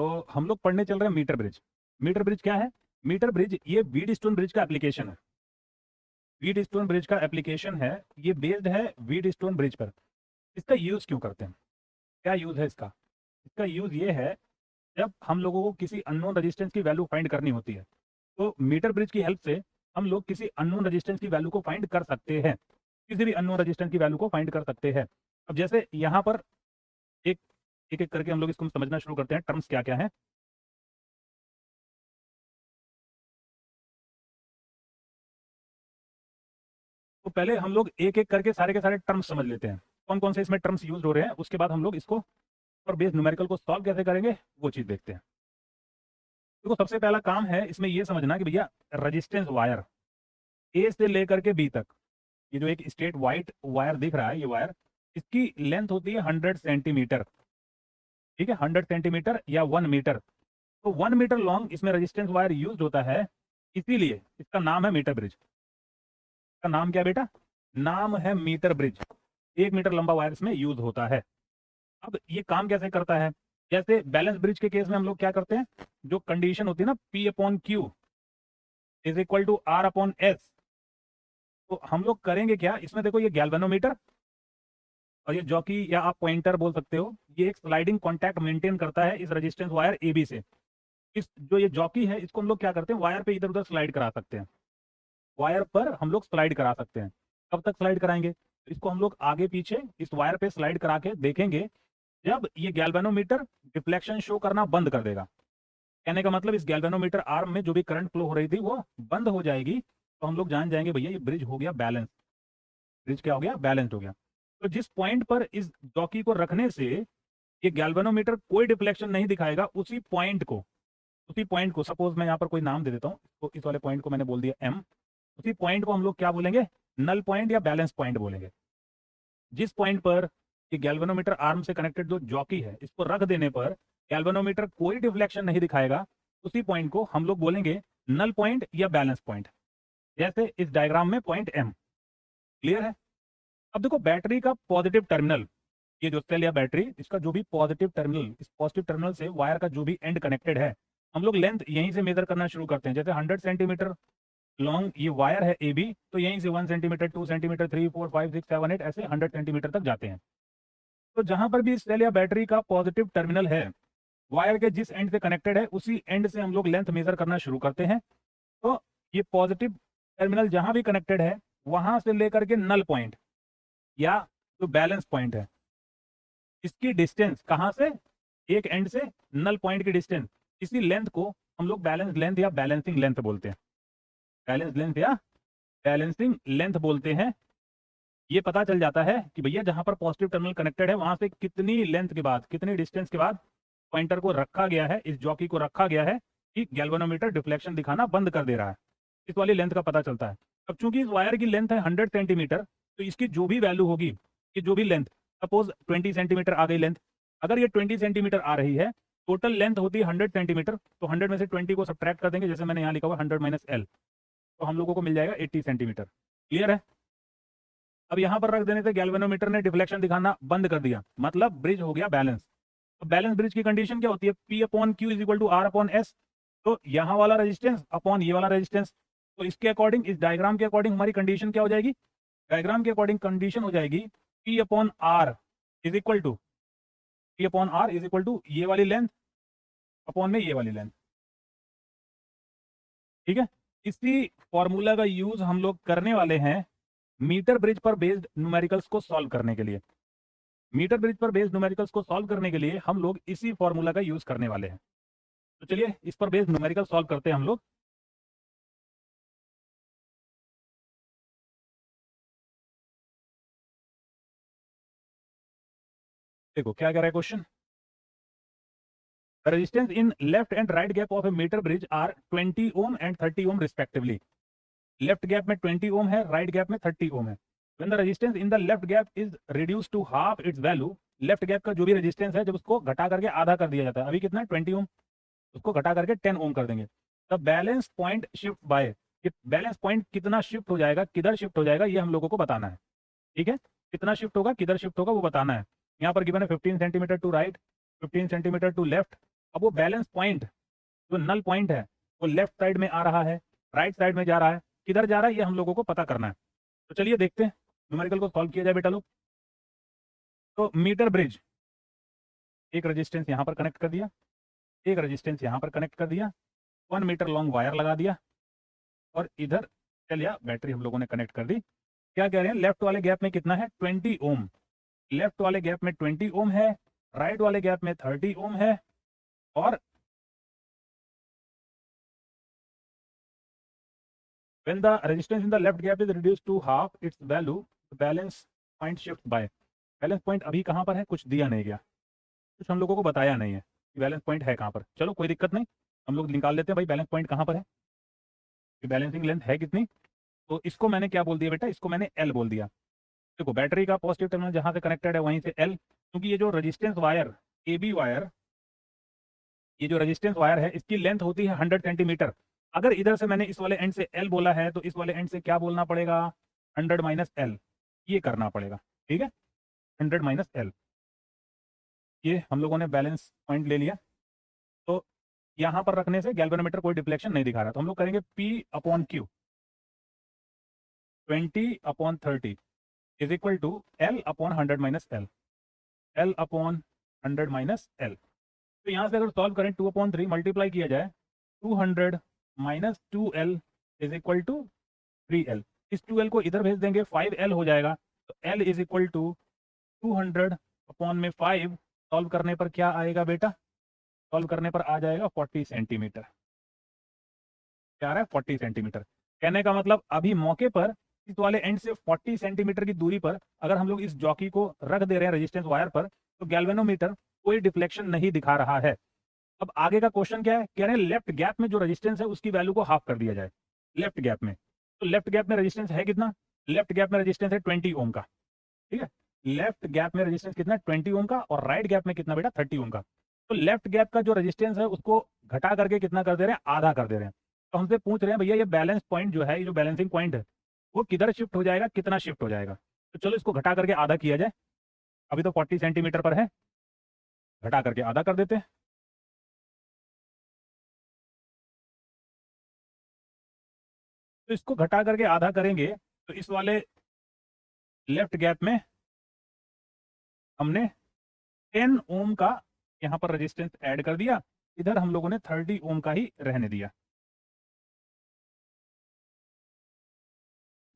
तो हम लोग पढ़ने चल रहे हैं मीटर ब्रिज। मीटर ब्रिज क्या है? मीटर ब्रिज ये व्हीटस्टोन ब्रिज का एप्लीकेशन है। व्हीटस्टोन ब्रिज का एप्लीकेशन है, ये बेस्ड है व्हीटस्टोन ब्रिज पर। इसका यूज क्यों करते हैं? क्या यूज है इसका? इसका यूज ये है, जब हम लोगों को किसी अननोन रेजिस्टेंस की वैल्यू फाइंड करनी होती है, तो मीटर ब्रिज की हेल्प से हम लोग किसी अननोन रेजिस्टेंस की वैल्यू को फाइंड कर सकते हैं। किसी भी अननोन रेजिस्टेंस की वैल्यू को फाइंड कर सकते हैं। अब जैसे यहाँ पर एक एक एक करके हम लोग इसको समझना शुरू करते हैं, टर्म्स क्या क्या है। तो पहले हम लोग एक एक करके सारे के सारे टर्म्स समझ लेते हैं, कौन कौन से इसमें टर्म्स यूज हो रहे हैं। उसके बाद हम लोग इसको और बेस न्यूमेरिकल को सॉल्व कैसे करेंगे वो चीज देखते हैं। देखो, सबसे पहला काम है इसमें ये समझना कि भैया रेजिस्टेंस वायर ए से लेकर के बी तक, ये जो एक स्ट्रेट व्हाइट वायर दिख रहा है, ये वायर, इसकी लेंथ होती है 100 सेंटीमीटर। ठीक है, 100 सेंटीमीटर या 1 मीटर। तो 1 मीटर लॉन्ग इसमें रेजिस्टेंस वायर यूज होता है, इसीलिए इसका नाम है मीटर ब्रिज। का नाम क्या बेटा? नाम है मीटर ब्रिज। 1 मीटर लंबा वायर इसमें यूज होता है। अब ये काम कैसे करता है? जैसे बैलेंस ब्रिज के केस में हम लोग क्या करते हैं, जो कंडीशन होती है ना, P upon Q is equal to R upon S, तो हम लोग करेंगे क्या इसमें, देखो ये गैल्वेनोमीटर और ये जॉकी या आप पॉइंटर बोल सकते हो, ये एक स्लाइडिंग कॉन्टैक्ट मेंटेन करता है इस रेजिस्टेंस वायर ए बी से। इस जो ये जॉकी है इसको हम लोग क्या करते हैं, वायर पे इधर उधर स्लाइड करा सकते हैं। वायर पर हम लोग स्लाइड करा सकते हैं। कब तक स्लाइड कराएंगे? इसको हम लोग आगे पीछे इस वायर पे स्लाइड करा के देखेंगे, जब ये गैल्वेनोमीटर डिफ्लेक्शन शो करना बंद कर देगा। कहने का मतलब इस गैल्वेनोमीटर आर्म में जो भी करंट फ्लो हो रही थी वो बंद हो जाएगी, तो हम लोग जान जाएंगे भैया ये ब्रिज हो गया बैलेंस। ब्रिज क्या हो गया? बैलेंस्ड हो गया। तो जिस पॉइंट पर इस जॉकी को रखने से ये गैल्वेनोमीटर कोई डिफ्लेक्शन नहीं दिखाएगा, उसी पॉइंट को सपोज मैं यहाँ पर कोई नाम दे देता हूँ, तो इस वाले पॉइंट को मैंने बोल दिया एम। उसी पॉइंट को हम लोग क्या बोलेंगे? नल पॉइंट या बैलेंस पॉइंट बोलेंगे। जिस पॉइंट पर ये गैल्वेनोमीटर आर्म से कनेक्टेड जो जॉकी है, इसको रख देने पर गैल्वेनोमीटर कोई डिफ्लेक्शन नहीं दिखाएगा, उसी पॉइंट को हम लोग बोलेंगे नल पॉइंट या बैलेंस पॉइंट, जैसे इस डायग्राम में पॉइंट एम। क्लियर है? अब देखो, बैटरी का पॉजिटिव टर्मिनल, ये जो सेल या बैटरी, इसका जो भी पॉजिटिव टर्मिनल, इस पॉजिटिव टर्मिनल से वायर का जो भी एंड कनेक्टेड है, हम लोग लेंथ यहीं से मेजर करना शुरू करते हैं। जैसे 100 सेंटीमीटर लॉन्ग ये वायर है ए बी, तो यहीं से 1 सेंटीमीटर, 2 सेंटीमीटर, 3, 4, 5, 6, 7, 8 ऐसे 100 सेंटीमीटर तक जाते हैं। तो जहां पर भी सेल या बैटरी का पॉजिटिव टर्मिनल है, वायर के जिस एंड से कनेक्टेड है, उसी एंड से हम लोग लेंथ मेजर करना शुरू करते हैं। तो ये पॉजिटिव टर्मिनल जहां भी कनेक्टेड है, वहां से लेकर के नल पॉइंट या जो बैलेंस पॉइंट है, इसकी डिस्टेंस कहां से, एक एंड से नल पॉइंट की डिस्टेंस, इसी लेंथ को हम लोग बैलेंस लेंथ या बैलेंसिंग लेंथ बोलते हैं। बैलेंस लेंथ या बैलेंसिंग लेंथ बोलते हैं। ये पता चल जाता है कि भैया जहां पर पॉजिटिव टर्मिनल कनेक्टेड है, वहां से कितनी लेंथ के बाद, कितनी डिस्टेंस के बाद पॉइंटर को रखा गया है, इस जॉकी को रखा गया है कि गैल्वेनोमीटर डिफ्लेक्शन दिखाना बंद कर दे रहा है। इस वाली लेंथ का पता चलता है। अब चूंकि इस वायर की लेंथ है 100 सेंटीमीटर, तो इसकी जो भी वैल्यू होगी, कि जो भी लेंथ, सपोज 20 सेंटीमीटर आ गई लेंथ, अगर ये 20 सेंटीमीटर आ रही है, टोटल लेंथ होती है 100 सेंटीमीटर, तो 100 में से 20 को सब्ट्रैक्ट कर देंगे, जैसे मैंने यहाँ लिखा हुआ 100 माइनस एल, तो हम लोगों को मिल जाएगा 80 सेंटीमीटर। क्लियर है? अब यहां पर रख देने से गैल्वेनोमीटर ने डिफ्लेक्शन दिखाना बंद कर दिया, मतलब ब्रिज हो गया बैलेंस। तो बैलेंस ब्रिज की कंडीशन क्या होती है? P upon Q is equal to R upon S. तो यहाँ वाला रेजिस्टेंस अपॉन ये वाला रेजिस्टेंस, तो इसके अकॉर्डिंग, इस डायग्राम के अकॉर्डिंग हमारी कंडीशन क्या हो जाएगी? डायग्राम के अकॉर्डिंग कंडीशन हो जाएगी P upon R is equal to, P upon R is equal to ये वाली लेंथ अपॉन में ये वाली लेंथ। ठीक है? इसी फॉर्मूला का यूज हम लोग करने वाले हैं मीटर ब्रिज पर बेस्ड न्यूमेरिकल्स को सॉल्व करने के लिए। मीटर ब्रिज पर बेस्ड न्यूमेरिकल्स को सॉल्व करने के लिए हम लोग इसी फॉर्मूला का यूज करने वाले हैं। तो चलिए इस पर बेस्ड न्यूमेरिकल सॉल्व करते हैं हम लोग। देखो क्या कह रहा है question. Resistance in left and right gap of a metre bridge are 20 ohm and 30 ohm respectively. Left gap में 20 ओम है, राइट गैप में 30 ओम है। When the resistance in the left gap is reduce to half its value, left gap का जो भी resistance है, जब उसको घटा करके आधा कर दिया जाता है, अभी कितना है 20 ओम, उसको घटा करके 10 ओम कर देंगे, the balance point shift by, balance point कितना शिफ्ट हो जाएगा, किधर शिफ्ट हो जाएगा, ये हम लोगों को बताना है। ठीक है? कितना शिफ्ट होगा, किधर शिफ्ट होगा, वो बताना है। यहाँ पर गिवन है 15 centimetre to right, 15 centimetre to left, अब वो बैलेंस पॉइंट जो नल पॉइंट है वो लेफ्ट साइड में आ रहा है, राइट साइड में जा रहा है, किधर जा रहा है ये हम लोगों को पता करना है। तो चलिए देखते हैं न्यूमेरिकल को सॉल्व किया जाए बेटा लोग। तो मीटर ब्रिज, एक रेजिस्टेंस यहाँ पर कनेक्ट कर दिया, एक रेजिस्टेंस यहाँ पर कनेक्ट कर दिया, 1 मीटर लॉन्ग वायर लगा दिया और इधर चलिए बैटरी हम लोगों ने कनेक्ट कर दी। क्या कह रहे हैं, लेफ्ट वाले गैप में कितना है 20 ओम, लेफ्ट वाले गैप में 20 ओम है, राइट वाले गैप में 30 ओम है और when the resistance in the left gap is reduced to half its value, the balance point shifts by। Balance point अभी कहाँ पर है, कुछ दिया नहीं गया, कुछ हम लोगों को बताया नहीं है कि बैलेंस पॉइंट है कहाँ पर। चलो कोई दिक्कत नहीं, हम लोग निकाल लेते हैं भाई बैलेंस पॉइंट कहाँ पर है, बैलेंसिंग लेंथ है कितनी। तो इसको मैंने क्या बोल दिया बेटा, इसको मैंने एल बोल दिया। देखो बैटरी का पॉजिटिव टर्मिनल जहाँ से कनेक्टेड है वहीं से एल, क्योंकि ये जो resistance wire A B wire, ये जो रेजिस्टेंस वायर है इसकी लेंथ होती है 100 सेंटीमीटर। अगर इधर से मैंने इस वाले एंड से एल बोला है तो इस वाले एंड से क्या बोलना पड़ेगा, 100 माइनस एल, ये करना पड़ेगा। ठीक है, 100 माइनस एल, ये हम लोगों ने बैलेंस पॉइंट ले लिया। तो यहाँ पर रखने से गैल्वेनोमीटर कोई डिफ्लेक्शन नहीं दिखा रहा, तो हम लोग करेंगे P upon Q, 20 upon 30 is equal to L upon 100 minus L, L upon 100 minus L. तो यहाँ से अगर सॉल्व करें 2 अपॉन 3 मल्टीप्लाई किया जाए 200 minus 2L is equal to 3L। इस 2L को इधर भेज देंगे 5L हो जाएगा। तो L is equal to 200 upon में 5, सॉल्व करने पर क्या आएगा बेटा, सॉल्व करने पर आ जाएगा 40 सेंटीमीटर। क्या आ रहा है 40 सेंटीमीटर। कहने का मतलब अभी मौके पर इस वाले एंड से 40 सेंटीमीटर की दूरी पर अगर हम लोग इस जॉकी को रख दे रहे हैं रेजिस्टेंस वायर पर, तो गैल्वेनोमीटर कोई डिफ्लेक्शन नहीं दिखा रहा है। अब आगे का क्वेश्चन क्या है, कह रहे हैं लेफ्ट गैप में जो रेजिस्टेंस है उसकी वैल्यू को हाफ कर दिया जाए। लेफ्ट गैप में, तो लेफ्ट गैप में रेजिस्टेंस है कितना, लेफ्ट गैप में रेजिस्टेंस है 20 ओम का। ठीक है, लेफ्ट गैप में रेजिस्टेंस कितना है 20 ओम का, और राइट गैप में कितना बेटा 30 ओम का। तो लेफ्ट गैप का जो रेजिस्टेंस है उसको घटा करके कितना कर दे रहे हैं, आधा कर दे रहे हैं। तो हमसे पूछ रहे हैं भैया ये बैलेंस पॉइंट जो है, ये जो बैलेंसिंग पॉइंट है वो किधर शिफ्ट हो जाएगा, कितना शिफ्ट हो जाएगा। तो चलो इसको घटा करके आधा किया जाए, अभी तो 40 सेंटीमीटर पर है, घटा करके आधा कर देते हैं। तो इसको घटा करके आधा करेंगे तो इस वाले लेफ्ट गैप में हमने 10 ओम का यहाँ पर रेजिस्टेंस ऐड कर दिया, इधर हम लोगों ने 30 ओम का ही रहने दिया।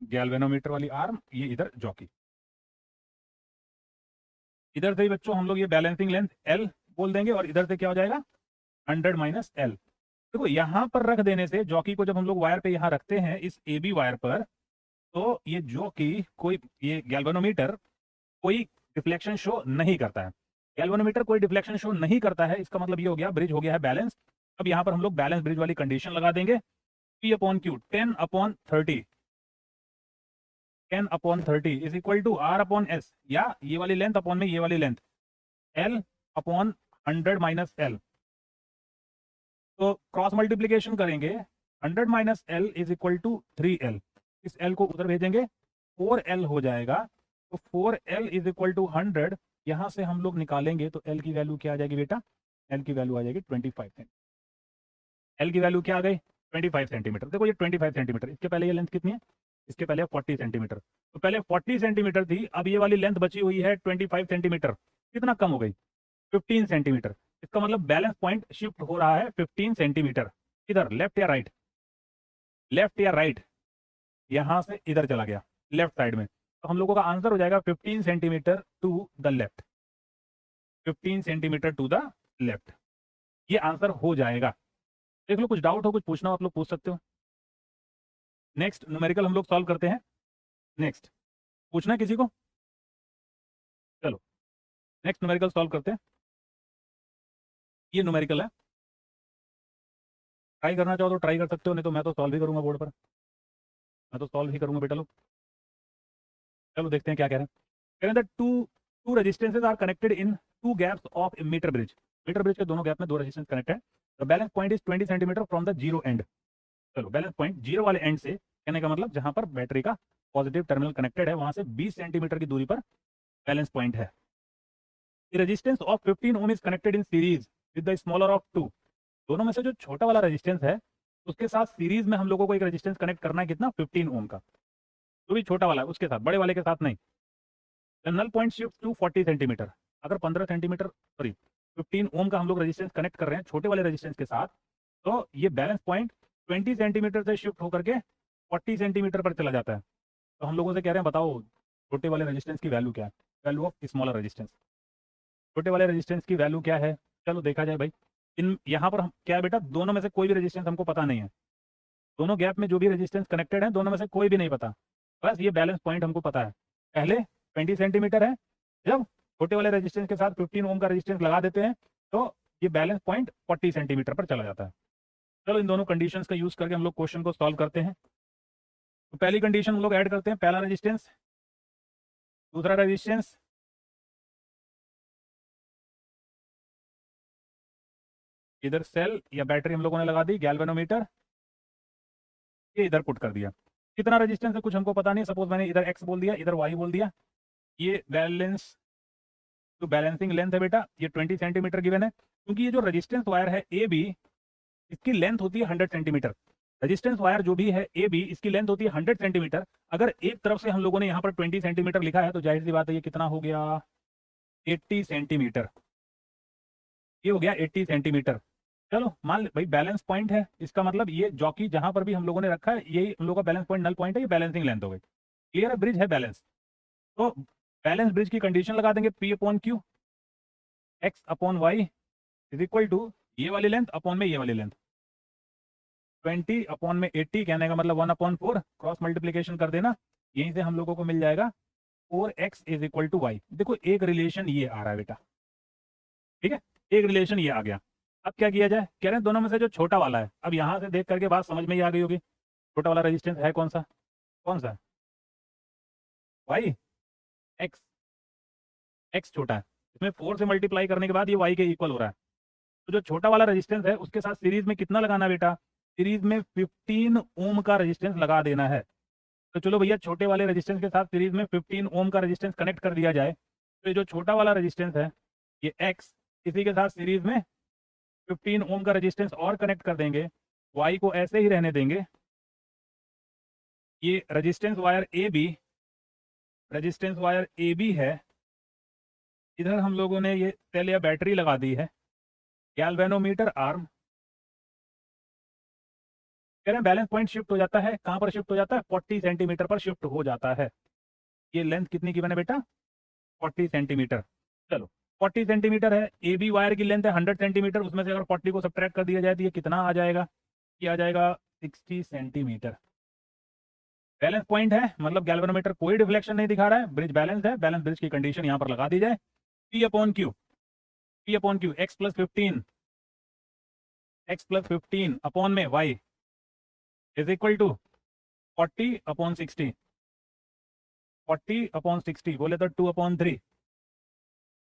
गैल्वेनोमीटर वाली आर्म, ये इधर जॉकी, इधर से ही बच्चों हम लोग ये बैलेंसिंग लेंथ एल बोल देंगे और इधर से क्या हो जाएगा 100 माइनस एल। देखो यहाँ पर रख देने से जॉकी को जब हम लोग वायर पे यहाँ रखते हैं इस ए बी वायर पर, तो ये जॉकी कोई, ये गैल्वेनोमीटर कोई डिफ्लेक्शन शो नहीं करता है। गैल्वेनोमीटर कोई डिफ्लेक्शन शो नहीं करता है, इसका मतलब ये हो गया ब्रिज हो गया है बैलेंस। अब यहाँ पर हम लोग बैलेंस ब्रिज वाली कंडीशन लगा देंगे, P upon Q 10 upon 30, 10 upon 30 is equal to R upon S, या ये वाली लेंथ अपॉन में ये वाली length, L upon 100 minus L. तो क्रॉस मल्टीप्लीकेशन करेंगे, 100 minus L is equal to 3L, इस L को उधर भेजेंगे 4L हो जाएगा। तो 4L इज इक्वल टू 100, यहाँ से हम लोग निकालेंगे तो L की वैल्यू क्या आ जाएगी बेटा, L की वैल्यू आ जाएगी 25 सेंटीमीटर। L की वैल्यू क्या आ गई 25 सेंटीमीटर। देखो ये 25 सेंटीमीटर, इसके पहले ये लेंथ कितनी है, इसके पहले 40 सेंटीमीटर। तो पहले 40 सेंटीमीटर थी, अब ये वाली लेंथ बची हुई है 25 सेंटीमीटर, कितना कम हो गई 15 सेंटीमीटर। इसका मतलब बैलेंस पॉइंट शिफ्ट हो रहा है 15 सेंटीमीटर, इधर लेफ्ट या राइट, लेफ्ट या राइट, यहां से इधर चला गया लेफ्ट साइड में। तो हम लोगों का आंसर हो जाएगा 15 centimetre to the left, 15 centimetre to the left, ये आंसर हो जाएगा। देख लो कुछ डाउट हो, कुछ पूछना हो आप लोग पूछ सकते हो। नेक्स्ट न्यूमेरिकल हम लोग सॉल्व करते हैं। नेक्स्ट पूछना है किसी को, चलो नेक्स्ट न्यूमेरिकल सॉल्व करते हैं। ये न्यूमेरिकल है, ट्राई करना चाहो तो ट्राई कर सकते हो, नहीं तो मैं तो सॉल्व ही करूंगा बोर्ड पर, मैं तो सॉल्व ही करूंगा बेटा लोग। चलो देखते हैं क्या कह रहे हैं। कह रहे हैं two two resistances are connected in two gaps of a metre bridge, metre bridge के दोनों गैप में दो resistance connected, the balance point is 20 centimetre from the zero end. चलो बैलेंस पॉइंट जीरो वाले एंड से, कहने का मतलब जहां पर बैटरी का पॉजिटिव टर्मिनल कनेक्टेड है वहां से 20 सेंटीमीटर की दूरी पर बैलेंस पॉइंट है। The resistance of 15 ohm is connected in series with the smaller of 2। दोनों में से जो छोटा वाला रेजिस्टेंस है उसके साथ सीरीज में हम लोगों को एक रेजिस्टेंस कनेक्ट करना है, कितना, 15 ओम का। जो भी छोटा वाला है उसके साथ, बड़े वाले के साथ नहीं। Null point shift to 40 centimetre. अगर 15 सेंटीमीटर, सॉरी 15 ओम का हम लोग रेजिस्टेंस कनेक्ट कर रहे हैं छोटे वाले रेजिस्टेंस के साथ, तो ये बैलेंस पॉइंट 20 सेंटीमीटर से शिफ्ट होकर के 40 सेंटीमीटर पर चला जाता है। तो हम लोगों से कह रहे हैं बताओ छोटे वाले रेजिस्टेंस की वैल्यू क्या है, वैल्यू ऑफ स्मॉलर रेजिस्टेंस। छोटे वाले रेजिस्टेंस की वैल्यू क्या है, चलो देखा जाए भाई। इन यहाँ पर हम क्या है बेटा, दोनों में से कोई भी रेजिस्टेंस हमको पता नहीं है। दोनों गैप में जो भी रेजिस्टेंस कनेक्टेड है दोनों में से कोई भी नहीं पता, बस ये बैलेंस पॉइंट हमको पता है। पहले 20 सेंटीमीटर है, जब छोटे वाले रेजिस्टेंस के साथ 15 ओम का रेजिस्टेंस लगा देते हैं तो ये बैलेंस पॉइंट 40 सेंटीमीटर पर चला जाता है। चलो इन दोनों कंडीशंस का यूज करके हम लोग क्वेश्चन को सॉल्व करते हैं। तो पहली कंडीशन हम लोग ऐड करते हैं, पहला रेजिस्टेंस, दूसरा रेजिस्टेंस, इधर सेल या बैटरी हम लोगों ने लगा दी, गैल्वेनोमीटर ये इधर पुट कर दिया। कितना रेजिस्टेंस है कुछ हमको पता नहीं, सपोज मैंने इधर एक्स बोल दिया इधर वाई बोल दिया। ये बैलेंस तो बैलेंसिंग लेंथ है बेटा, ये 20 सेंटीमीटर गिवन है, क्योंकि ये जो रेजिस्टेंस वायर है ए बी, इसकी लेंथ होती है 100 सेंटीमीटर। रेजिस्टेंस वायर जो भी है ए बी, इसकी लेंथ होती है 100 सेंटीमीटर। अगर एक तरफ से हम लोगों ने यहाँ पर 20 सेंटीमीटर लिखा है तो जाहिर सी बात है ये कितना हो गया, 80 सेंटीमीटर। ये हो गया 80 सेंटीमीटर। चलो मान भाई बैलेंस पॉइंट है, इसका मतलब ये जॉकी जहां पर भी हम लोगों ने रखा है यही हम लोग का बैलेंस पॉइंट, नल पॉइंट है, ये बैलेंसिंग लेंथ हो गई। क्लियर है, ब्रिज है बैलेंस। तो बैलेंस ब्रिज की कंडीशन लगा देंगे, P upon Q, X upon Y is equal to ये वाली लेंथ अपॉन में ये वाली लेंथ, 20 अपॉन में 80, कहने का मतलब 1/4, क्रॉस मल्टीप्लीकेशन कर देना, यहीं से हम लोगों को मिल जाएगा 4x is equal to Y. देखो एक रिलेशन ये आ रहा है बेटा, ठीक है, एक रिलेशन ये आ गया। अब क्या किया जाए, कह रहे हैं दोनों में से जो छोटा वाला है, अब यहाँ से देख करके बात समझ में ही आ गई होगी, छोटा वाला रेजिस्टेंस है कौन सा, कौन सा, वाई, एक्स, एक्स छोटा है, इसमें 4 से मल्टीप्लाई करने के बाद ये वाई के इक्वल हो रहा है। तो जो छोटा वाला रेजिस्टेंस है उसके साथ सीरीज में कितना लगाना बेटा, सीरीज में 15 ओम का रेजिस्टेंस लगा देना है। तो चलो भैया छोटे वाले रेजिस्टेंस के साथ सीरीज में 15 ओम का रेजिस्टेंस कनेक्ट कर दिया जाए। तो ये जो छोटा वाला रेजिस्टेंस है ये एक्स, इसी के साथ सीरीज में 15 ओम का रेजिस्टेंस और कनेक्ट कर देंगे, वाई को ऐसे ही रहने देंगे। ये resistance wire A B, resistance wire A B है, इधर हम लोगों ने ये सेल या बैटरी लगा दी है, गैल्वेनोमीटर आर्म। कह रहे हैं बैलेंस पॉइंट शिफ्ट हो जाता है, कहां पर शिफ्ट हो जाता है, 40 सेंटीमीटर पर शिफ्ट हो जाता है। ये लेंथ कितनी की बने बेटा, 40 सेंटीमीटर। चलो 40 सेंटीमीटर है, ए बी वायर की लेंथ है 100 सेंटीमीटर, उसमें से अगर 40 को सब्ट्रैक्ट कर दिया जाए तो ये कितना आ जाएगा, ये आ जाएगा 60 सेंटीमीटर। बैलेंस पॉइंट है मतलब गैल्वेनोमीटर कोई डिफ्लेक्शन नहीं दिखा रहा है, ब्रिज बैलेंस है, बैलेंस ब्रिज की कंडीशन यहाँ पर लगा दी जाए, P upon Q, P upon Q, X plus 15 upon में Y is equal to 40 upon 60, 40 upon 60 बोले तो 2/3,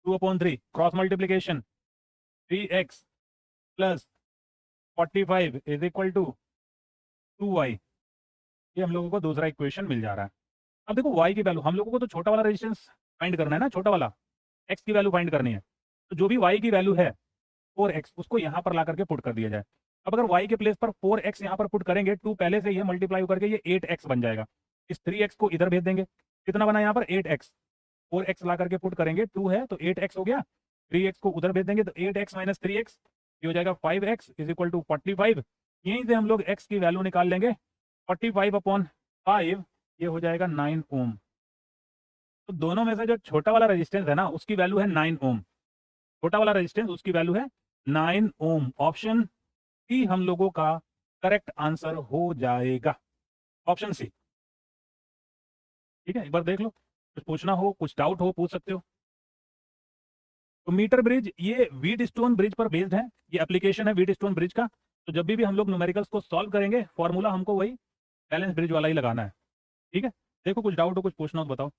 2/3 cross multiplication 3x plus 45 is equal to 2y। ये हम लोगों को दूसरा इक्वेशन मिल जा रहा है। अब देखो y की वैल्यू हम लोगों को तो छोटा वाला रेजिस्टेंस फाइंड करना है ना, छोटा वाला x की वैल्यू फाइंड करनी है, तो जो भी y की वैल्यू है 4x उसको यहाँ पर ला करके पुट कर दिया जाए। अब अगर y के प्लेस पर 4x यहाँ पर पुट करेंगे, 2 पहले से ये मल्टीप्लाई करके ये 8x बन जाएगा, इस 3x को इधर भेज देंगे, कितना बना यहाँ पर 8x, 4x ला करके पुट करेंगे, 2 है तो 8x हो गया, 3x को उधर भेज देंगे तो 8x माइनस 3x ये हो जाएगा 5x इज इक्वल टू 45। यहीं से हम लोग x की वैल्यू निकाल लेंगे, 45/5 ये हो जाएगा 9 ओम। तो दोनों में से जो छोटा वाला रेजिस्टेंस है ना उसकी वैल्यू है 9 ओम, छोटा वाला रेजिस्टेंस उसकी वैल्यू है 9 ओम। ऑप्शन सी हम लोगों का करेक्ट आंसर हो जाएगा, ऑप्शन सी। ठीक है, एक बार देख लो, कुछ पूछना हो कुछ डाउट हो पूछ सकते हो। तो मीटर ब्रिज ये व्हीटस्टोन ब्रिज पर बेस्ड है, ये एप्लीकेशन है व्हीटस्टोन ब्रिज का। तो जब भी हम लोग न्यूमेरिकल्स को सॉल्व करेंगे फॉर्मूला हमको वही बैलेंस ब्रिज वाला ही लगाना है। ठीक है, देखो कुछ डाउट हो कुछ पूछना हो तो बताओ।